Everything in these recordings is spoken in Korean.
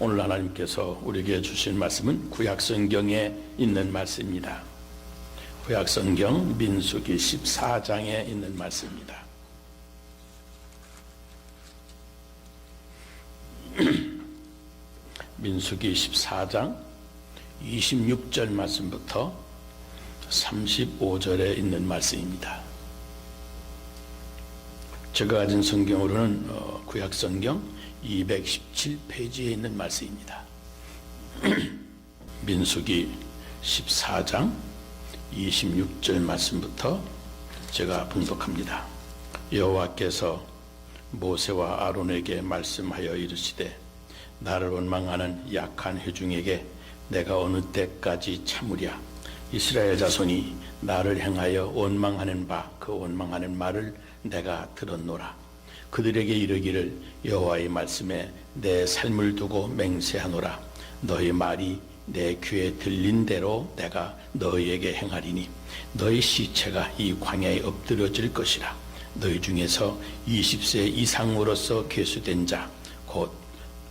오늘 하나님께서 우리에게 주신 말씀은 구약성경에 있는 말씀입니다. 구약성경 민수기 14장에 있는 말씀입니다. 민수기 14장 26절 말씀부터 35절에 있는 말씀입니다. 제가 가진 성경으로는 구약성경 217페이지에 있는 말씀입니다. 민수기 14장 26절 말씀부터 제가 봉독합니다. 여호와께서 모세와 아론에게 말씀하여 이르시되 나를 원망하는 약한 회중에게 내가 어느 때까지 참으랴. 이스라엘 자손이 나를 행하여 원망하는 바 그 원망하는 말을 내가 들었노라. 그들에게 이르기를 여호와의 말씀에 내 삶을 두고 맹세하노라. 너희 말이 내 귀에 들린 대로 내가 너희에게 행하리니 너희 시체가 이 광야에 엎드려질 것이라. 너희 중에서 20세 이상으로서 계수된 자 곧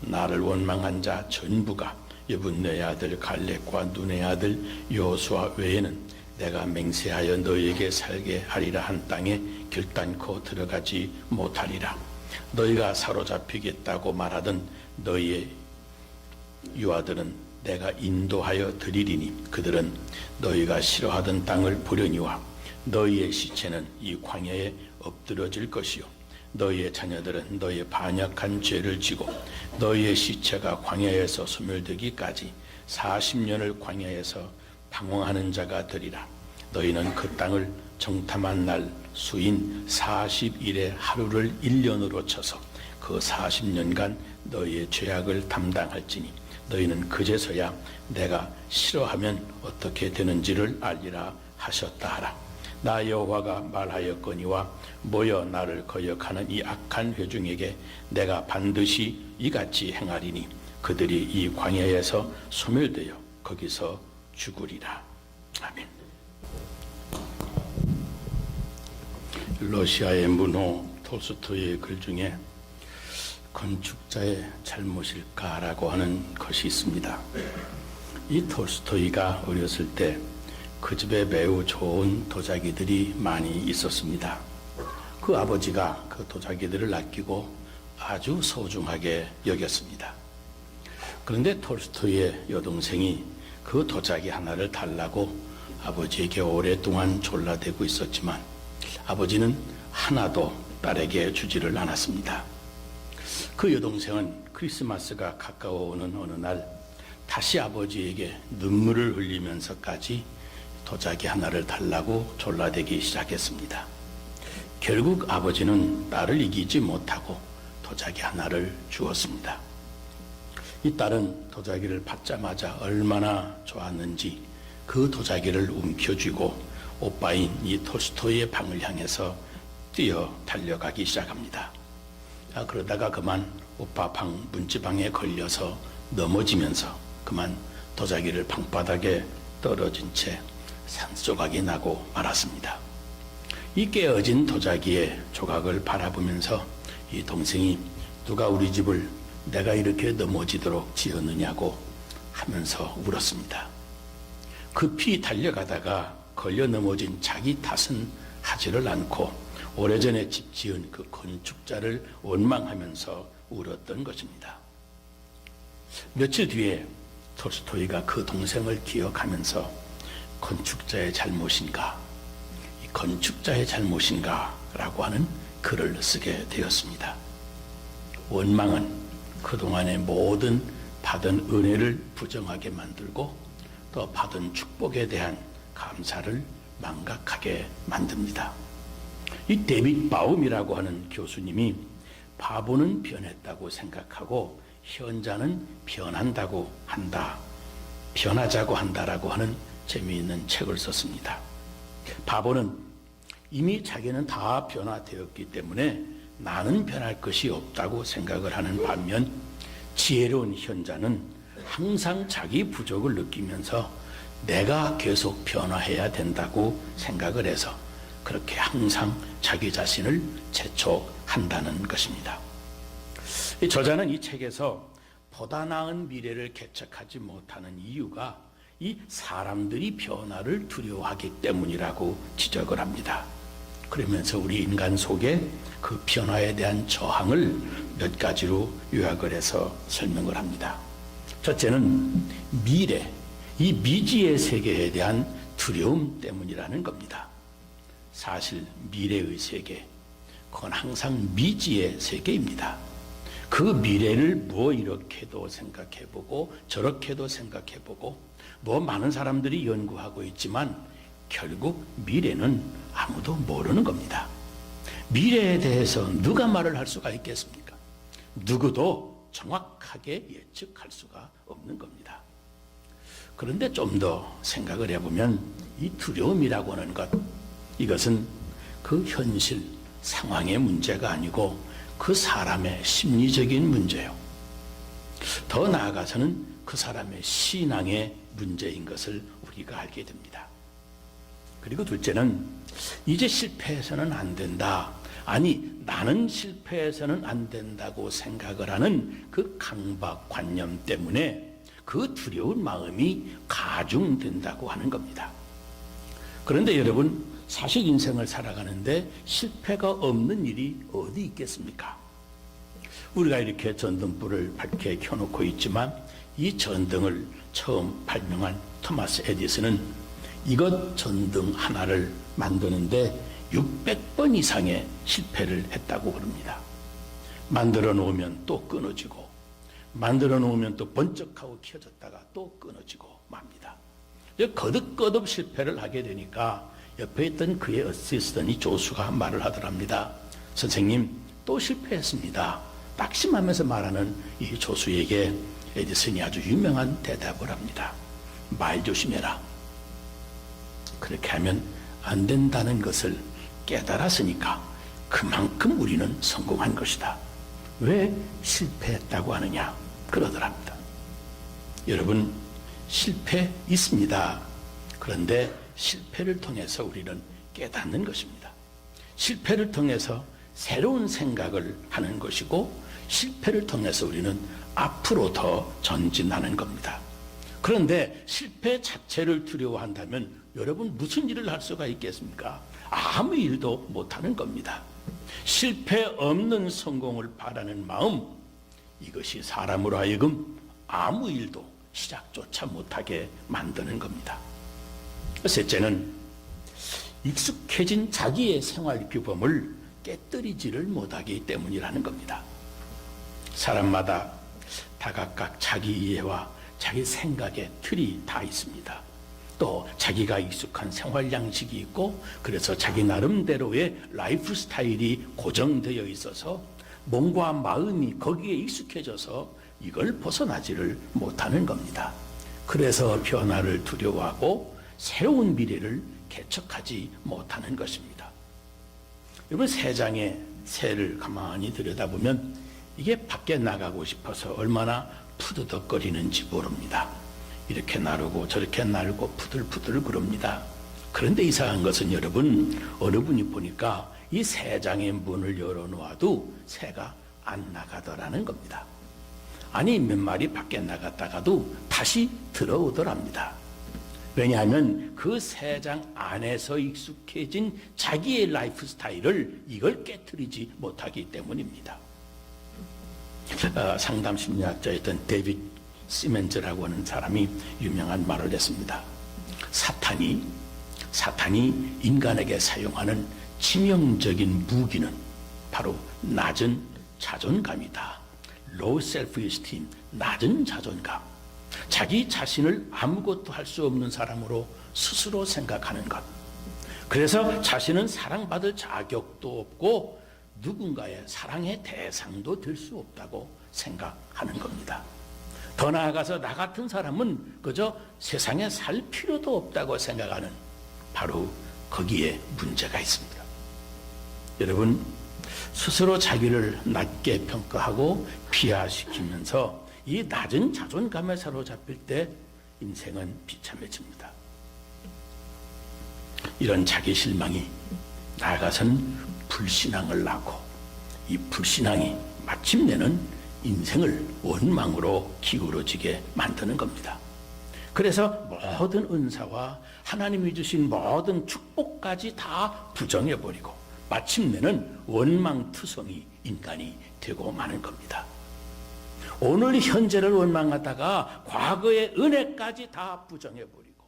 나를 원망한 자 전부가 여분네 아들 갈렙과 눈의 아들 여호수아 외에는 내가 맹세하여 너희에게 살게 하리라 한 땅에 결단코 들어가지 못하리라. 너희가 사로잡히겠다고 말하던 너희의 유아들은 내가 인도하여 드리리니 그들은 너희가 싫어하던 땅을 보려니와 너희의 시체는 이 광야에 엎드러질 것이요 너희의 자녀들은 너희의 반역한 죄를 지고 너희의 시체가 광야에서 소멸되기까지 40년을 광야에서 방황하는 자가 되리라. 너희는 그 땅을 정탐한 날 수인 40일의 하루를 1년으로 쳐서 그 40년간 너희의 죄악을 담당할지니 너희는 그제서야 내가 싫어하면 어떻게 되는지를 알리라 하셨다 하라. 나 여호와가 말하였거니와 모여 나를 거역하는 이 악한 회중에게 내가 반드시 이같이 행하리니 그들이 이 광야에서 소멸되어 거기서 죽으리라. 아멘. 러시아의 문호 톨스토이의 글 중에 건축자의 잘못일까라고 하는 것이 있습니다. 이 톨스토이가 어렸을 때 그 집에 매우 좋은 도자기들이 많이 있었습니다. 그 아버지가 그 도자기들을 아끼고 아주 소중하게 여겼습니다. 그런데 톨스토이의 여동생이 그 도자기 하나를 달라고 아버지에게 오랫동안 졸라대고 있었지만 아버지는 하나도 딸에게 주지를 않았습니다. 그 여동생은 크리스마스가 가까워오는 어느 날 다시 아버지에게 눈물을 흘리면서까지 도자기 하나를 달라고 졸라대기 시작했습니다. 결국 아버지는 딸을 이기지 못하고 도자기 하나를 주었습니다. 이 딸은 도자기를 받자마자 얼마나 좋았는지 그 도자기를 움켜쥐고 오빠인 이 톨스토이의 방을 향해서 뛰어 달려가기 시작합니다. 그러다가 그만 오빠 방 문지방에 걸려서 넘어지면서 그만 도자기를 방바닥에 떨어진 채 산조각이 나고 말았습니다. 이 깨어진 도자기의 조각을 바라보면서 이 동생이 누가 우리 집을 내가 이렇게 넘어지도록 지었느냐고 하면서 울었습니다. 급히 달려가다가 걸려 넘어진 자기 탓은 하지를 않고 오래전에 집 지은 그 건축자를 원망하면서 울었던 것입니다. 며칠 뒤에 톨스토이가 그 동생을 기억하면서 건축자의 잘못인가, 이 건축자의 잘못인가 라고 하는 글을 쓰게 되었습니다. 원망은 그동안의 모든 받은 은혜를 부정하게 만들고 또 받은 축복에 대한 감사를 망각하게 만듭니다. 이 데빗 바움이라고 하는 교수님이 바보는 변했다고 생각하고 현자는 변한다고 한다, 변하자고 한다라고 하는 재미있는 책을 썼습니다. 바보는 이미 자기는 다 변화되었기 때문에 나는 변할 것이 없다고 생각을 하는 반면 지혜로운 현자는 항상 자기 부족을 느끼면서 내가 계속 변화해야 된다고 생각을 해서 그렇게 항상 자기 자신을 재촉한다는 것입니다. 이 저자는 이 책에서 보다 나은 미래를 개척하지 못하는 이유가 이 사람들이 변화를 두려워하기 때문이라고 지적을 합니다. 그러면서 우리 인간 속에 그 변화에 대한 저항을 몇 가지로 요약을 해서 설명을 합니다. 첫째는 미래, 이 미지의 세계에 대한 두려움 때문이라는 겁니다. 사실 미래의 세계, 그건 항상 미지의 세계입니다. 그 미래를 뭐 이렇게도 생각해보고 저렇게도 생각해보고 뭐 많은 사람들이 연구하고 있지만 결국 미래는 아무도 모르는 겁니다. 미래에 대해서 누가 말을 할 수가 있겠습니까? 누구도 정확하게 예측할 수가 없는 겁니다. 그런데 좀 더 생각을 해보면 이 두려움이라고 하는 것, 이것은 그 현실 상황의 문제가 아니고 그 사람의 심리적인 문제요. 더 나아가서는 그 사람의 신앙의 문제인 것을 우리가 알게 됩니다. 그리고 둘째는 이제 실패해서는 안 된다. 아니, 나는 실패해서는 안 된다고 생각을 하는 그 강박관념 때문에 그 두려운 마음이 가중된다고 하는 겁니다. 그런데 여러분, 사실 인생을 살아가는데 실패가 없는 일이 어디 있겠습니까? 우리가 이렇게 전등불을 밝게 켜놓고 있지만 이 전등을 처음 발명한 토마스 에디슨은 이것 전등 하나를 만드는데 600번 이상의 실패를 했다고 그럽니다. 만들어 놓으면 또 끊어지고, 만들어 놓으면 또 번쩍하고 켜졌다가 또 끊어지고 맙니다. 거듭거듭 실패를 하게 되니까 옆에 있던 그의 어시스턴이 조수가 말을 하더랍니다. 선생님, 또 실패했습니다. 낙심하면서 말하는 이 조수에게 에디슨이 아주 유명한 대답을 합니다. 말 조심해라. 그렇게 하면 안 된다는 것을 깨달았으니까 그만큼 우리는 성공한 것이다. 왜 실패했다고 하느냐? 그러더랍니다. 여러분, 실패 있습니다. 그런데 실패를 통해서 우리는 깨닫는 것입니다. 실패를 통해서 새로운 생각을 하는 것이고, 실패를 통해서 우리는 앞으로 더 전진하는 겁니다. 그런데 실패 자체를 두려워한다면 여러분 무슨 일을 할 수가 있겠습니까? 아무 일도 못하는 겁니다. 실패 없는 성공을 바라는 마음, 이것이 사람으로 하여금 아무 일도 시작조차 못하게 만드는 겁니다. 셋째는 익숙해진 자기의 생활 규범을 깨뜨리지를 못하기 때문이라는 겁니다. 사람마다 다각각 자기 이해와 자기 생각의 틀이 다 있습니다. 또 자기가 익숙한 생활 양식이 있고, 그래서 자기 나름대로의 라이프 스타일이 고정되어 있어서 몸과 마음이 거기에 익숙해져서 이걸 벗어나지를 못하는 겁니다. 그래서 변화를 두려워하고 새로운 미래를 개척하지 못하는 것입니다. 여러분, 새 장의 새를 가만히 들여다보면 이게 밖에 나가고 싶어서 얼마나 푸드덕거리는지 모릅니다. 이렇게 나르고 저렇게 날고 푸들푸들 그럽니다. 그런데 이상한 것은 여러분, 어느 분이 보니까 이 새 장의 문을 열어놓아도 새가 안 나가더라는 겁니다. 아니, 몇 마리 밖에 나갔다가도 다시 들어오더랍니다. 왜냐하면 그 새 장 안에서 익숙해진 자기의 라이프 스타일을 이걸 깨트리지 못하기 때문입니다. 상담 심리학자였던 데이빗 시멘즈라고 하는 사람이 유명한 말을 했습니다. 사탄이 인간에게 사용하는 치명적인 무기는 바로 낮은 자존감이다. low self-esteem, 낮은 자존감. 자기 자신을 아무것도 할 수 없는 사람으로 스스로 생각하는 것. 그래서 자신은 사랑받을 자격도 없고 누군가의 사랑의 대상도 될 수 없다고 생각하는 겁니다. 더 나아가서 나 같은 사람은 그저 세상에 살 필요도 없다고 생각하는, 바로 거기에 문제가 있습니다. 여러분, 스스로 자기를 낮게 평가하고 비하시키면서 이 낮은 자존감에 사로잡힐 때 인생은 비참해집니다. 이런 자기 실망이 나아가서는 불신앙을 낳고, 이 불신앙이 마침내는 인생을 원망으로 기울어지게 만드는 겁니다. 그래서 모든 은사와 하나님이 주신 모든 축복까지 다 부정해버리고 마침내는 원망투성이 인간이 되고 마는 겁니다. 오늘 현재를 원망하다가 과거의 은혜까지 다 부정해버리고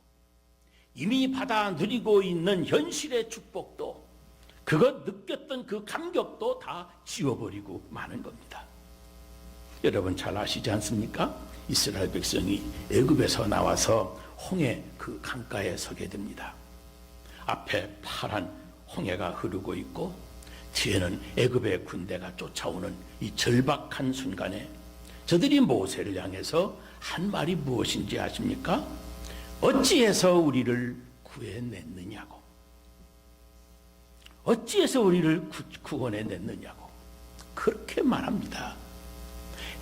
이미 받아 누리고 있는 현실의 축복도 그것 느꼈던 그 감격도 다 지워버리고 마는 겁니다. 여러분 잘 아시지 않습니까? 이스라엘 백성이 애굽에서 나와서 홍해 그 강가에 서게 됩니다. 앞에 파란 홍해가 흐르고 있고 뒤에는 애굽의 군대가 쫓아오는 이 절박한 순간에 저들이 모세를 향해서 한 말이 무엇인지 아십니까? 어찌해서 우리를 구해냈느냐고. 어찌해서 우리를 구원해냈느냐고 그렇게 말합니다.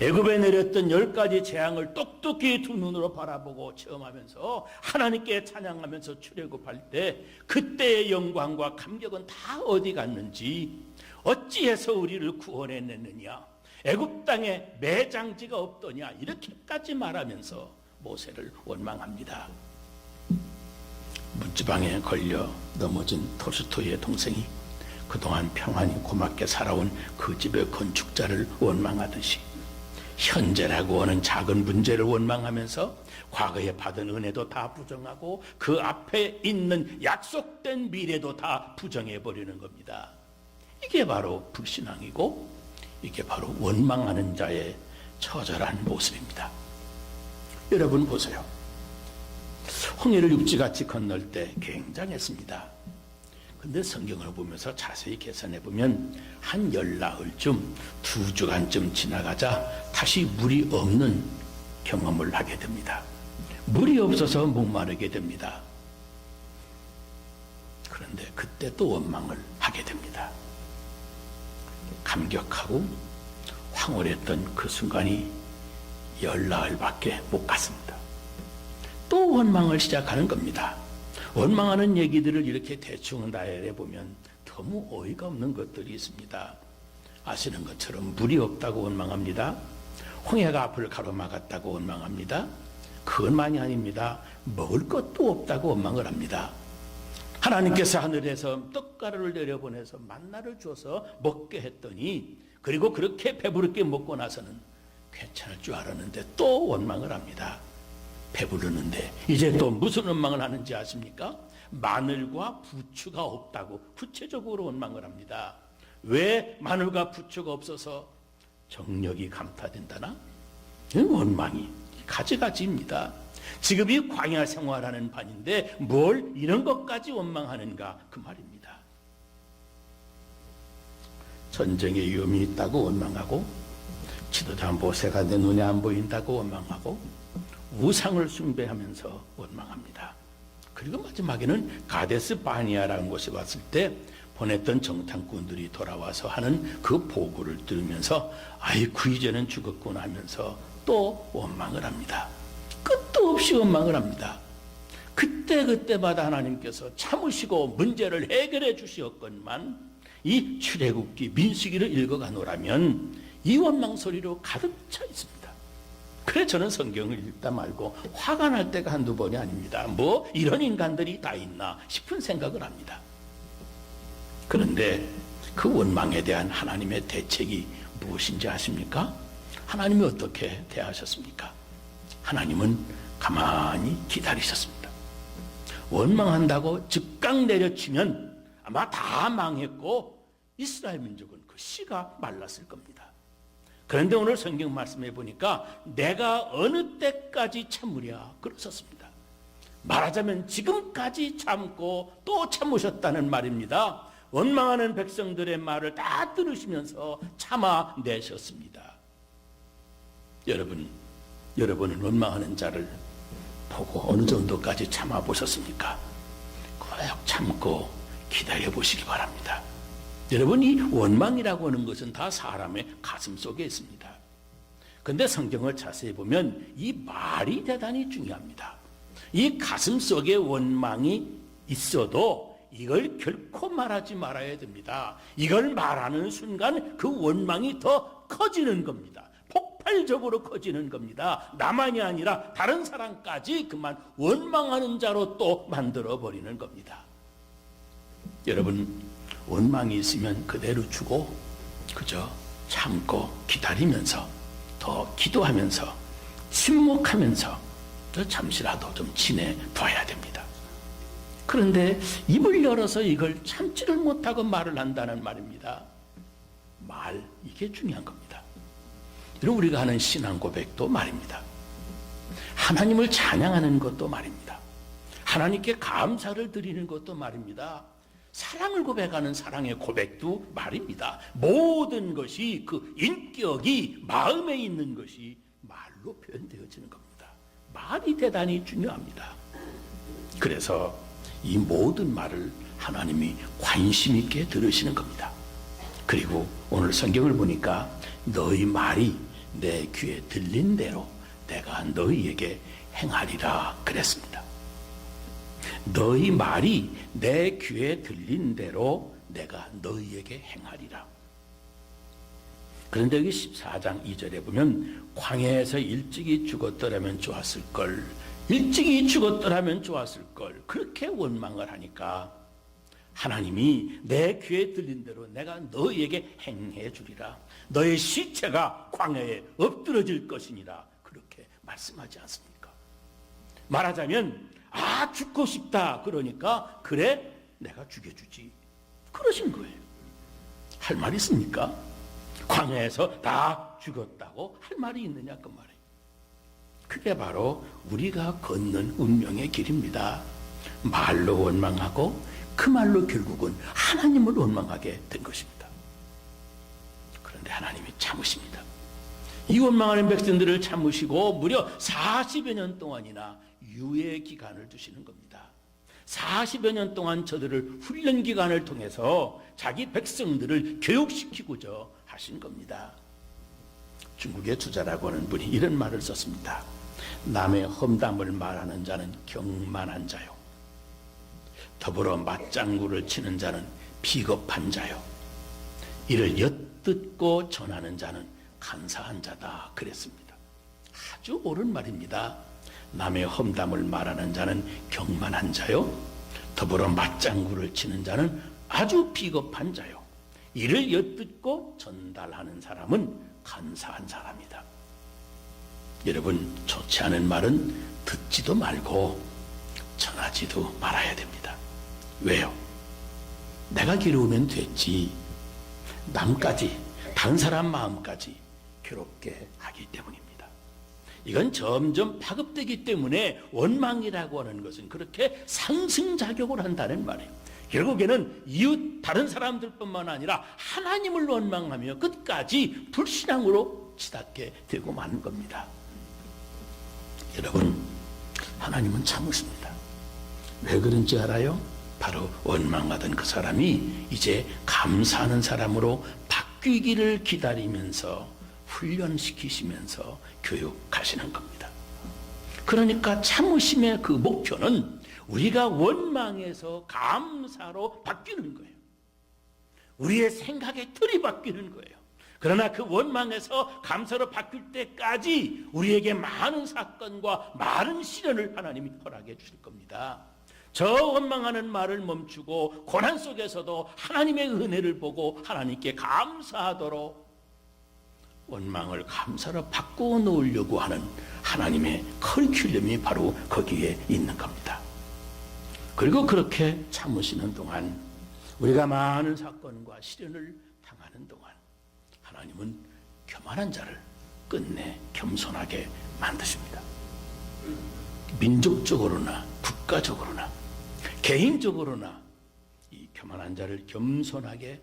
애굽에 내렸던 10가지 재앙을 똑똑히 두 눈으로 바라보고 체험하면서 하나님께 찬양하면서 출애굽할 때 그때의 영광과 감격은 다 어디 갔는지 어찌해서 우리를 구원해냈느냐 애굽 땅에 매장지가 없더냐 이렇게까지 말하면서 모세를 원망합니다. 문지방에 걸려 넘어진 톨스토이의 동생이 그동안 평안히 고맙게 살아온 그 집의 건축자를 원망하듯이 현재라고 하는 작은 문제를 원망하면서 과거에 받은 은혜도 다 부정하고 그 앞에 있는 약속된 미래도 다 부정해버리는 겁니다. 이게 바로 불신앙이고 이게 바로 원망하는 자의 처절한 모습입니다. 여러분 보세요. 홍해를 육지같이 건널 때 굉장했습니다. 근데 성경을 보면서 자세히 계산해 보면 한 열나흘쯤 2주간쯤 지나가자 다시 물이 없는 경험을 하게 됩니다. 물이 없어서 목마르게 됩니다. 그런데 그때 또 원망을 하게 됩니다. 감격하고 황홀했던 그 순간이 열나흘밖에 못 갔습니다. 또 원망을 시작하는 겁니다. 원망하는 얘기들을 이렇게 대충 나열해 보면 너무 어이가 없는 것들이 있습니다. 아시는 것처럼 물이 없다고 원망합니다. 홍해가 앞을 가로막았다고 원망합니다. 그것만이 아닙니다. 먹을 것도 없다고 원망을 합니다. 하나님께서 하늘에서 떡가루를 내려보내서 만나를 줘서 먹게 했더니 그리고 그렇게 배부르게 먹고 나서는 괜찮을 줄 알았는데 또 원망을 합니다. 배부르는데 이제 또 무슨 원망을 하는지 아십니까? 마늘과 부추가 없다고 구체적으로 원망을 합니다. 왜 마늘과 부추가 없어서 정력이 감퇴된다나? 원망이 가지가지입니다. 지금 이 광야 생활하는 반인데 뭘 이런 것까지 원망하는가 그 말입니다. 전쟁의 위험이 있다고 원망하고 지도자 모세가 내 눈에 안 보인다고 원망하고 우상을 숭배하면서 원망합니다. 그리고 마지막에는 가데스 바니아라는 곳에 왔을 때 보냈던 정탐꾼들이 돌아와서 하는 그 보고를 들으면서 아이고 이제는 죽었구나 하면서 또 원망을 합니다. 끝도 없이 원망을 합니다. 그때마다 하나님께서 참으시고 문제를 해결해 주시었건만 이 출애굽기 민수기를 읽어가노라면 이 원망 소리로 가득 차 있습니다. 그래 저는 성경을 읽다 말고 화가 날 때가 한두 번이 아닙니다. 뭐 이런 인간들이 다 있나 싶은 생각을 합니다. 그런데 그 원망에 대한 하나님의 대책이 무엇인지 아십니까? 하나님이 어떻게 대하셨습니까? 하나님은 가만히 기다리셨습니다. 원망한다고 즉각 내려치면 아마 다 망했고 이스라엘 민족은 그 씨가 말랐을 겁니다. 그런데 오늘 성경 말씀해 보니까 내가 어느 때까지 참으랴 그러셨습니다. 말하자면 지금까지 참고 또 참으셨다는 말입니다. 원망하는 백성들의 말을 다 들으시면서 참아내셨습니다. 여러분은 원망하는 자를 보고 어느 정도까지 참아보셨습니까? 꼭 참고 기다려보시기 바랍니다. 여러분 이 원망이라고 하는 것은 다 사람의 가슴 속에 있습니다. 그런데 성경을 자세히 보면 이 말이 대단히 중요합니다. 이 가슴 속에 원망이 있어도 이걸 결코 말하지 말아야 됩니다. 이걸 말하는 순간 그 원망이 더 커지는 겁니다. 폭발적으로 커지는 겁니다. 나만이 아니라 다른 사람까지 그만 원망하는 자로 또 만들어 버리는 겁니다. 여러분, 원망이 있으면 그대로 주고 그저 참고 기다리면서 더 기도하면서 침묵하면서 잠시라도 좀 지내봐야 됩니다. 그런데 입을 열어서 이걸 참지를 못하고 말을 한다는 말입니다. 이게 중요한 겁니다. 여러분, 우리가 하는 신앙 고백도 말입니다. 하나님을 찬양하는 것도 말입니다. 하나님께 감사를 드리는 것도 말입니다. 사랑을 고백하는 사랑의 고백도 말입니다. 모든 것이 그 인격이 마음에 있는 것이 말로 표현되어지는 겁니다. 말이 대단히 중요합니다. 그래서 이 모든 말을 하나님이 관심 있게 들으시는 겁니다. 그리고 오늘 성경을 보니까 너희 말이 내 귀에 들린 대로 내가 너희에게 행하리라 그랬습니다. 너희 말이 내 귀에 들린 대로 내가 너희에게 행하리라. 그런데 여기 14장 2절에 보면 광야에서 일찍이 죽었더라면 좋았을걸, 일찍이 죽었더라면 좋았을걸, 그렇게 원망을 하니까 하나님이 내 귀에 들린 대로 내가 너희에게 행해 주리라. 너의 시체가 광야에 엎드러질 것이니라. 그렇게 말씀하지 않습니까? 말하자면 죽고 싶다 그러니까 그래 내가 죽여주지 그러신 거예요. 할 말 있습니까? 광야에서 다 죽었다고 할 말이 있느냐 그 말이에요. 그게 바로 우리가 걷는 운명의 길입니다. 말로 원망하고 그 말로 결국은 하나님을 원망하게 된 것입니다. 그런데 하나님이 참으십니다. 이 원망하는 백성들을 참으시고 무려 40여 년 동안이나 유예 기간을 두시는 겁니다. 40여 년 동안 저들을 훈련 기간을 통해서 자기 백성들을 교육시키고자 하신 겁니다. 중국의 주자라고 하는 분이 이런 말을 썼습니다. 남의 험담을 말하는 자는 경만한 자요, 더불어 맞장구를 치는 자는 비겁한 자요, 이를 엿듣고 전하는 자는 간사한 자다 그랬습니다. 아주 옳은 말입니다. 남의 험담을 말하는 자는 경만한 자요, 더불어 맞장구를 치는 자는 아주 비겁한 자요, 이를 엿듣고 전달하는 사람은 간사한 사람이다. 여러분, 좋지 않은 말은 듣지도 말고 전하지도 말아야 됩니다. 왜요? 내가 괴로우면 됐지 남까지, 다른 사람 마음까지 괴롭게 하기 때문입니다. 이건 점점 파급되기 때문에 원망이라고 하는 것은 그렇게 상승작용을 한다는 말이에요. 결국에는 이웃 다른 사람들뿐만 아니라 하나님을 원망하며 끝까지 불신앙으로 치닫게 되고 마는 겁니다. 여러분, 하나님은 참으십니다. 왜 그런지 알아요? 바로 원망하던 그 사람이 이제 감사하는 사람으로 바뀌기를 기다리면서 훈련시키시면서 교육하시는 겁니다. 그러니까 참으심의 그 목표는 우리가 원망에서 감사로 바뀌는 거예요. 우리의 생각의 틀이 바뀌는 거예요. 그러나 그 원망에서 감사로 바뀔 때까지 우리에게 많은 사건과 많은 시련을 하나님이 허락해 주실 겁니다. 저 원망하는 말을 멈추고 고난 속에서도 하나님의 은혜를 보고 하나님께 감사하도록 원망을 감사로 바꾸어 놓으려고 하는 하나님의 커리큘럼이 바로 거기에 있는 겁니다. 그리고 그렇게 참으시는 동안, 우리가 많은 사건과 시련을 당하는 동안 하나님은 교만한 자를 끝내 겸손하게 만드십니다. 민족적으로나 국가적으로나 개인적으로나 이 교만한 자를 겸손하게,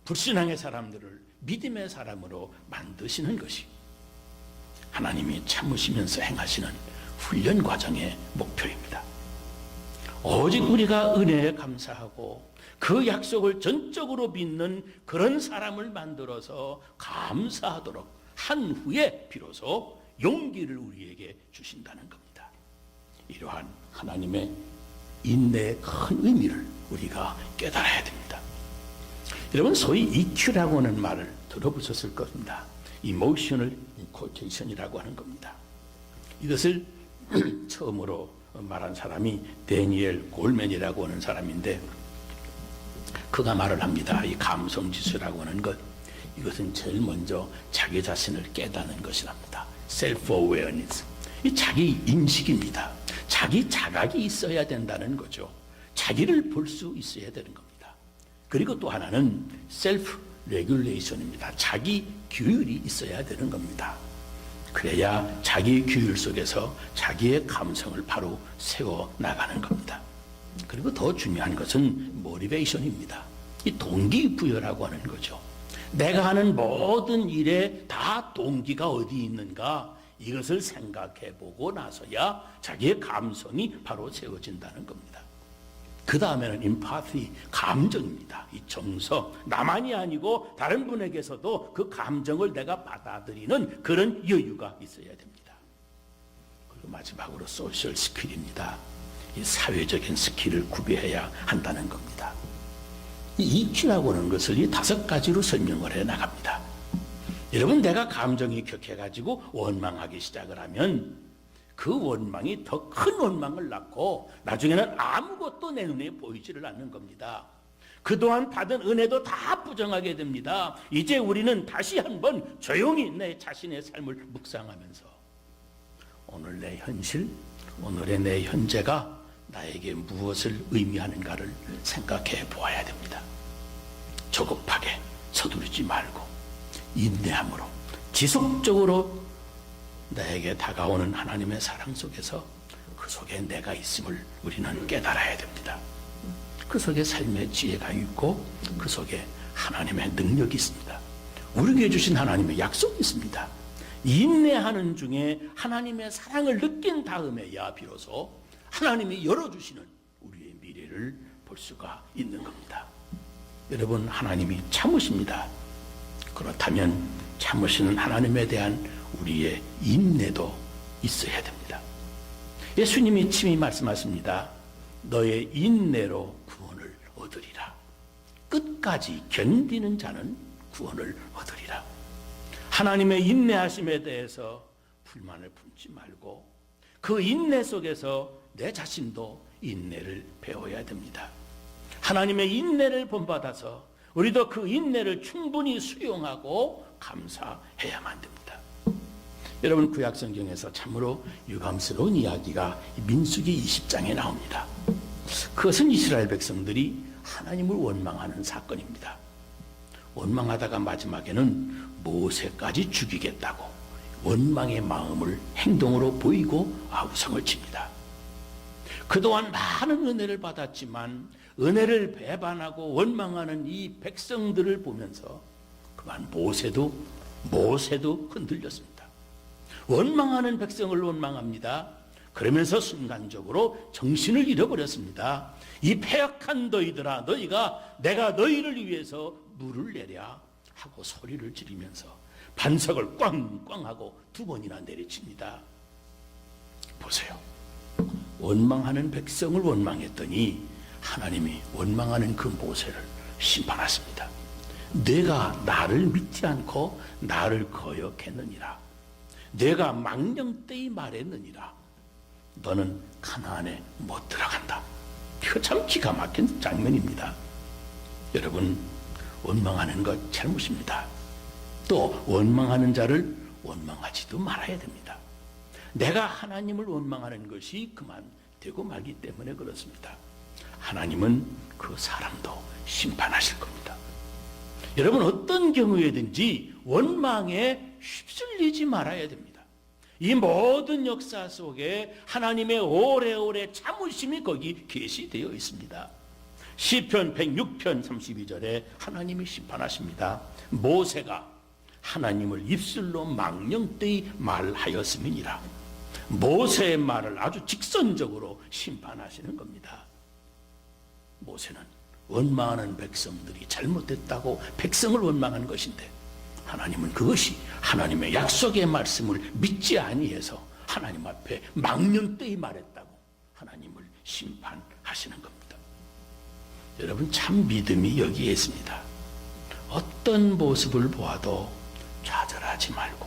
불신앙의 사람들을 믿음의 사람으로 만드시는 것이 하나님이 참으시면서 행하시는 훈련 과정의 목표입니다. 오직 우리가 은혜에 감사하고 그 약속을 전적으로 믿는 그런 사람을 만들어서 감사하도록 한 후에 비로소 용기를 우리에게 주신다는 겁니다. 이러한 하나님의 인내의 큰 의미를 우리가 깨달아야 됩니다. 여러분, 소위 EQ라고 하는 말을 들어보셨을 겁니다. emotional quotation이라고 하는 겁니다. 이것을 처음으로 말한 사람이 데니엘 골맨이라고 하는 사람인데, 그가 말을 합니다. 이 감성지수라고 하는 것, 이것은 제일 먼저 자기 자신을 깨닫는 것이랍니다. self-awareness. 이 자기 인식입니다. 자기 자각이 있어야 된다는 거죠. 자기를 볼 수 있어야 되는 겁니다. 그리고 또 하나는 self-regulation입니다. 자기 규율이 있어야 되는 겁니다. 그래야 자기 규율 속에서 자기의 감성을 바로 세워 나가는 겁니다. 그리고 더 중요한 것은 motivation입니다. 이 동기부여라고 하는 거죠. 내가 하는 모든 일에 다 동기가 어디 있는가, 이것을 생각해 보고 나서야 자기의 감성이 바로 세워진다는 겁니다. 그 다음에는 empathy, 감정입니다. 이 정서, 나만이 아니고 다른 분에게서도 그 감정을 내가 받아들이는 그런 여유가 있어야 됩니다. 그리고 마지막으로 social skill입니다. 이 사회적인 스킬을 구비해야 한다는 겁니다. 이 EQ라고 하는 것을 이 5가지로 설명을 해 나갑니다. 여러분, 내가 감정이 격해가지고 원망하기 시작을 하면 그 원망이 더 큰 원망을 낳고 나중에는 아무것도 내 눈에 보이지를 않는 겁니다. 그동안 받은 은혜도 다 부정하게 됩니다. 이제 우리는 다시 한번 조용히 내 자신의 삶을 묵상하면서 오늘 내 현실, 오늘의 내 현재가 나에게 무엇을 의미하는가를 생각해 보아야 됩니다. 조급하게 서두르지 말고 인내함으로 지속적으로 나에게 다가오는 하나님의 사랑 속에서 그 속에 내가 있음을 우리는 깨달아야 됩니다. 그 속에 삶의 지혜가 있고 그 속에 하나님의 능력이 있습니다. 우리에게 주신 하나님의 약속이 있습니다. 인내하는 중에 하나님의 사랑을 느낀 다음에야 비로소 하나님이 열어주시는 우리의 미래를 볼 수가 있는 겁니다. 여러분, 하나님이 참으십니다. 그렇다면 참으시는 하나님에 대한 우리의 인내도 있어야 됩니다. 예수님이 친히 말씀하십니다. 너의 인내로 구원을 얻으리라. 끝까지 견디는 자는 구원을 얻으리라. 하나님의 인내하심에 대해서 불만을 품지 말고 그 인내 속에서 내 자신도 인내를 배워야 됩니다. 하나님의 인내를 본받아서 우리도 그 인내를 충분히 수용하고 감사해야만 됩니다. 여러분, 구약성경에서 참으로 유감스러운 이야기가 민수기 20장에 나옵니다. 그것은 이스라엘 백성들이 하나님을 원망하는 사건입니다. 원망하다가 마지막에는 모세까지 죽이겠다고 원망의 마음을 행동으로 보이고 아우성을 칩니다. 그동안 많은 은혜를 받았지만 은혜를 배반하고 원망하는 이 백성들을 보면서 그만 모세도 흔들렸습니다. 원망하는 백성을 원망합니다. 그러면서 순간적으로 정신을 잃어버렸습니다. 이 패역한 너희들아, 너희가 내가 너희를 위해서 물을 내랴 하고 소리를 지르면서 반석을 꽝꽝하고 2번이나 내리칩니다. 보세요. 원망하는 백성을 원망했더니 하나님이 원망하는 그 모세를 심판하십니다. 내가 나를 믿지 않고 나를 거역했느니라. 내가 망령되이 말했느니라. 너는 가나안에 못 들어간다. 이거 참 기가 막힌 장면입니다. 여러분, 원망하는 것 잘못입니다. 또 원망하는 자를 원망하지도 말아야 됩니다. 내가 하나님을 원망하는 것이 그만 되고 말기 때문에 그렇습니다. 하나님은 그 사람도 심판하실 겁니다. 여러분, 어떤 경우에든지 원망에 휩쓸리지 말아야 됩니다. 이 모든 역사 속에 하나님의 오래오래 참으심이 거기 계시되어 있습니다. 시편 106편 32절에 하나님이 심판하십니다. 모세가 하나님을 입술로 망령되이 말하였음이니라. 모세의 말을 아주 직선적으로 심판하시는 겁니다. 모세는 원망하는 백성들이 잘못됐다고 백성을 원망한 것인데 하나님은 그것이 하나님의 약속의 말씀을 믿지 아니해서 하나님 앞에 망령되이 말했다고 하나님을 심판하시는 겁니다. 여러분, 참 믿음이 여기에 있습니다. 어떤 모습을 보아도 좌절하지 말고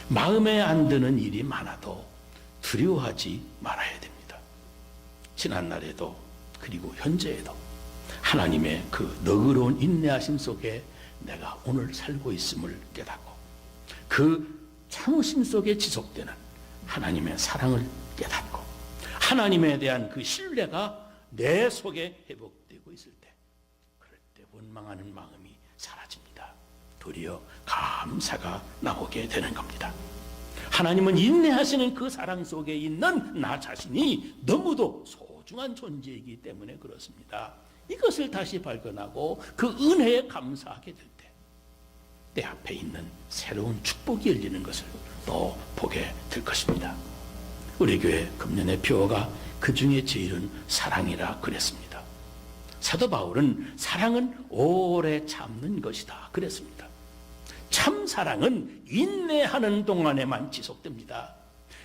마음에 안 드는 일이 많아도 두려워하지 말아야 됩니다. 지난날에도 그리고 현재에도 하나님의 그 너그러운 인내하심 속에 내가 오늘 살고 있음을 깨닫고 그 참으심 속에 지속되는 하나님의 사랑을 깨닫고 하나님에 대한 그 신뢰가 내 속에 회복되고 있을 때, 그럴 때 원망하는 마음이 사라집니다. 도리어 감사가 나오게 되는 겁니다. 하나님은 인내하시는 그 사랑 속에 있는 나 자신이 너무도 소중한 존재이기 때문에 그렇습니다. 이것을 다시 발견하고 그 은혜에 감사하게 될 때 내 앞에 있는 새로운 축복이 열리는 것을 또 보게 될 것입니다. 우리 교회 금년의 표어가 그 중에 제일은 사랑이라 그랬습니다. 사도 바울은 사랑은 오래 참는 것이다 그랬습니다. 참 사랑은 인내하는 동안에만 지속됩니다.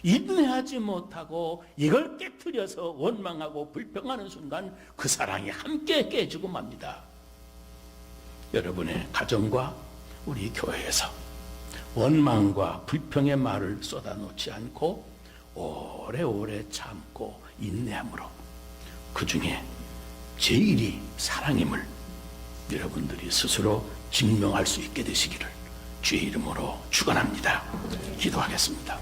인내하지 못하고 이걸 깨트려서 원망하고 불평하는 순간 그 사랑이 함께 깨지고 맙니다. 여러분의 가정과 우리 교회에서 원망과 불평의 말을 쏟아놓지 않고 오래오래 참고 인내함으로 그 중에 제일이 사랑임을 여러분들이 스스로 증명할 수 있게 되시기를 주의 이름으로 축원합니다. 기도하겠습니다.